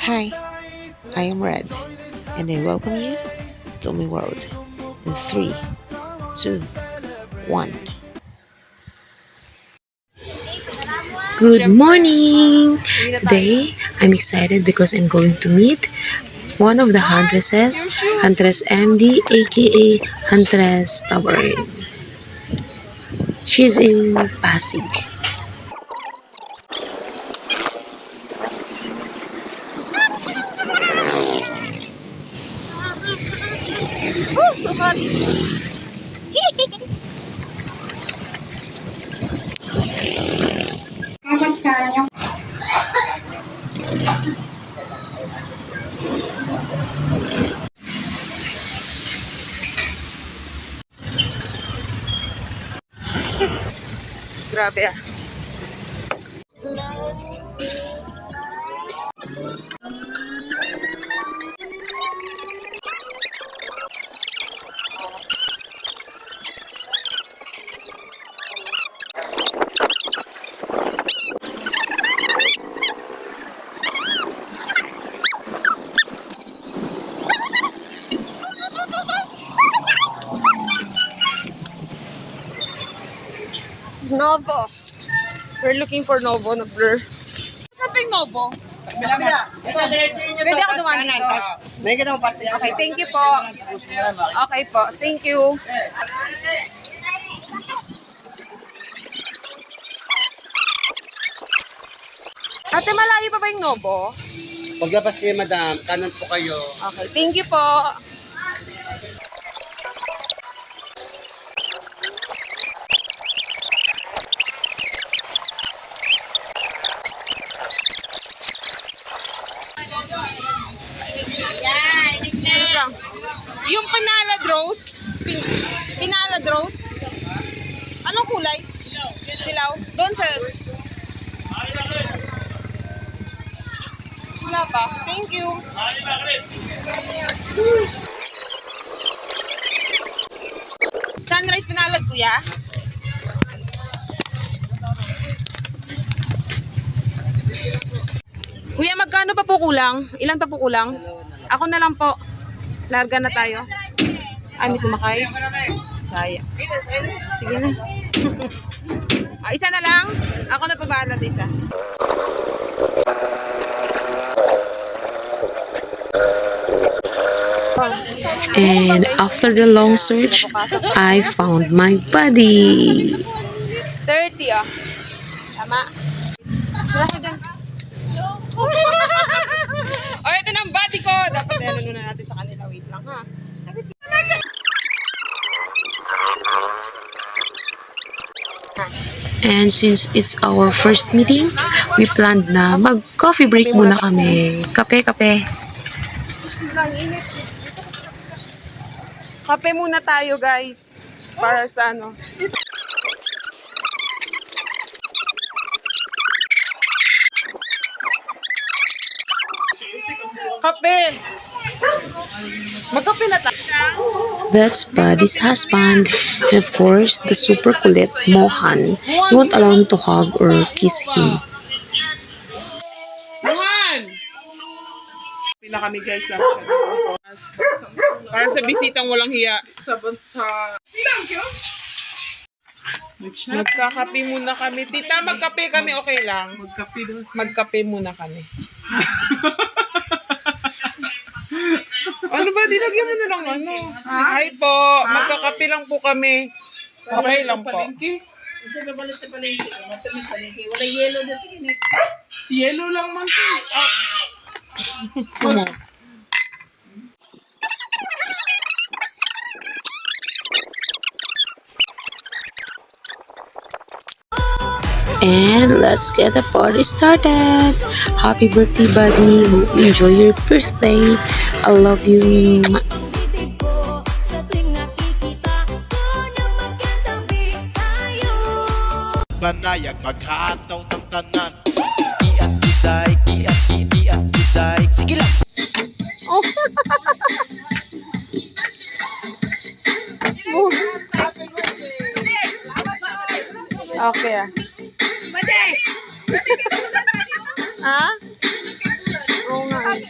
Hi, I am Red, and I welcome you to my world in 3, 2, 1. Good morning! Today, I'm excited because I'm going to meet one of the Huntresses, Huntress MD, aka Huntress Tawarin. She's in Pasig. Grabe ah. Novo. We're looking for Novo na blur. Saan pa yung Novo? Pwede ako dumaan dito. Okay, thank you po. Okay po, thank you. Ate, malayo pa ba yung Novo? Paglabas niya, madam, kanan po kayo. Okay, thank you po. Wait lang. Yung pinalad rose? Pinalad rose? Anong kulay? Dilaw. Doon, sir. Wala pa. Thank you. Sunrise pinalad, kuya? Kuya, magkano pa po kulang? Ilan pa po kulang? Ako na lang po. Larga na tayo. Ay, may sumakay. Sayang. Sige na. Isa na lang. Ako na pabahala sa isa. And after the long search, I found my buddy. 30 ah. Tama. Wala ko dyan. O, ito na ang buddy ko. Dapat ano na natin sa kanila. Wait lang ha. And since it's our first meeting, we planned na mag-coffee break muna kami. Kape. Kape muna tayo, guys. Para sa ano. Kape! Magkape na tayo. That's Buddy's husband. And of course, the super kulit Mohan. He won't allow him to hug or kiss him. Mohan! Pila kami guys sa para sa bisitang walang hiya. Magkakape muna kami. Tita, magkape kami, okay lang? Magkape muna kami. Ano ba? Dilagyan mo na lang ano. Hi po. Magkakape lang po kami. Okay lang po. Isa na balit sa palengke. Matamit palengke. Wala yellow na sige. Yellow lang man po. Sumo. And let's get the party started. Happy birthday, buddy. Hope you enjoy your birthday. I love you. Banayag maghataw ng tanan. Iat giday, iat giday. Sige lang. Oh. Okay ah. Ha? Oo nga.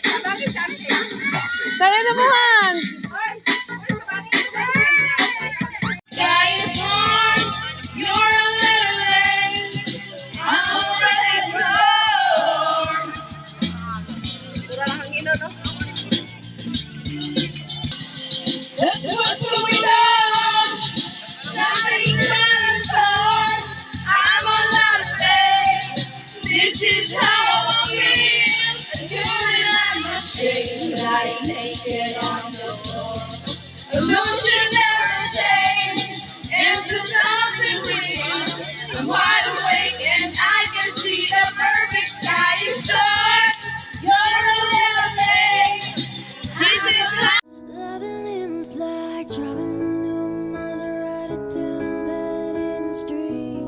naked on the floor. Illusion never changed into something real. I'm wide awake and I can see the perfect sky is dark. You're a little late. This is not Loving him was like driving a Maserati down that end street.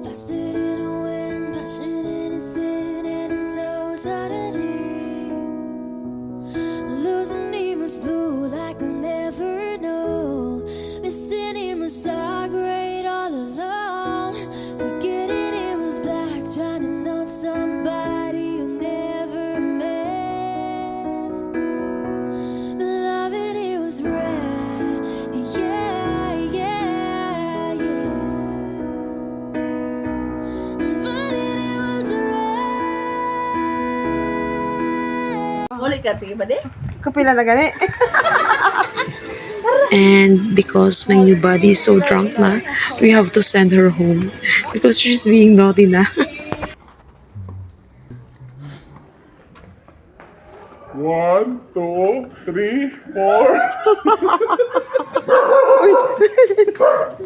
Faster than a wind, passion innocent, and so suddenly losing him was blue like I'll never know. Missing him was dark, great all alone. Forgetting it was black, trying to know somebody you never met. But loving it was red, yeah, yeah, yeah. But it was red. Huli ka, tingin ba di? Kapila na gani. And because my new body is so drunk na, we have to send her home because she's being naughty na. 1, 2, 3, 4. 2, 3, 4,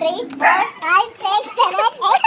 5, 6, 7, 8.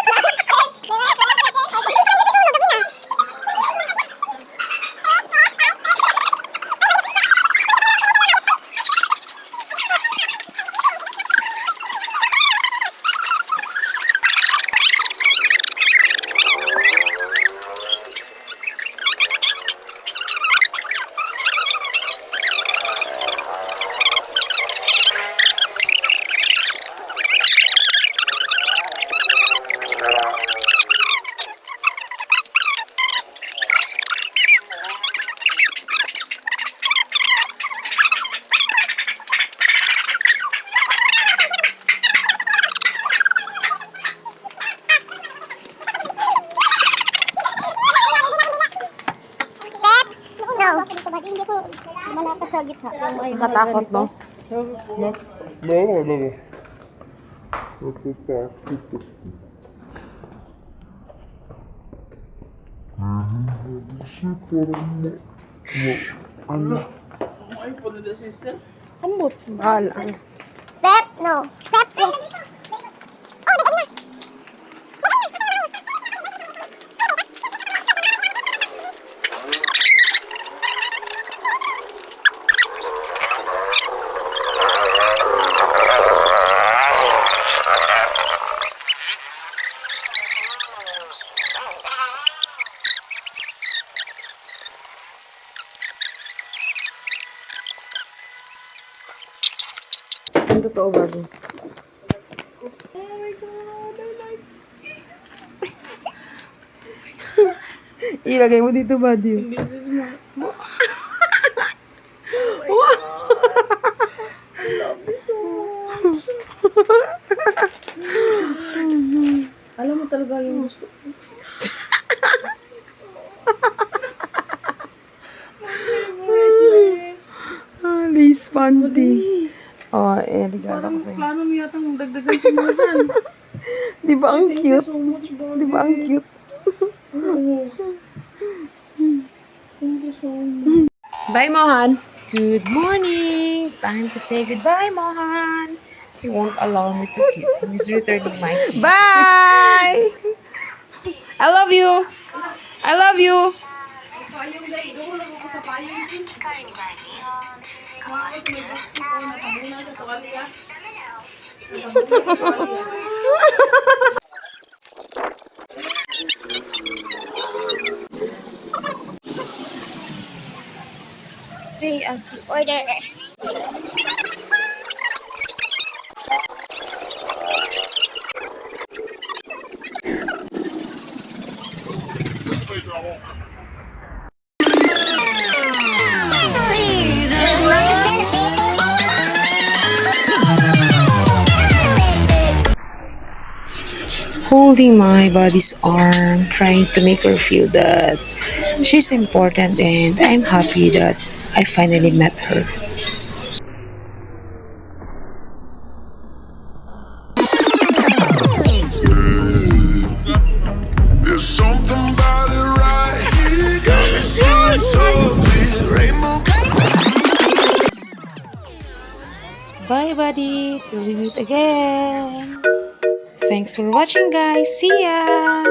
Hindi ko malapit sa gitna. Nakatakot, no? No. Ay, puno na sister. Ambot. Bahala. Step, no. Step, yes. Oh, dagan na. Ang totoo ba din? Ilagay mo dito, buddy. Alam mo talaga yung gusto ko. Lace panty. Oh, regalo ko sa'yo. Plano mo yatang dagdagan si Morgan. Di ba ang Thank you cute? so much, Bobby. Di ba ang cute? Oo. Thank you so much. Bye, Mohan. Good morning. Time to say goodbye, Mohan. He won't allow me to kiss him. He's returning my kiss. Bye! I love you. I love you. Pay as you order. Holding my body's arm, trying to make her feel that she's important, and I'm happy that I finally met her. There's something about it right everybody. Till we meet again. Thanks for watching, guys. See ya!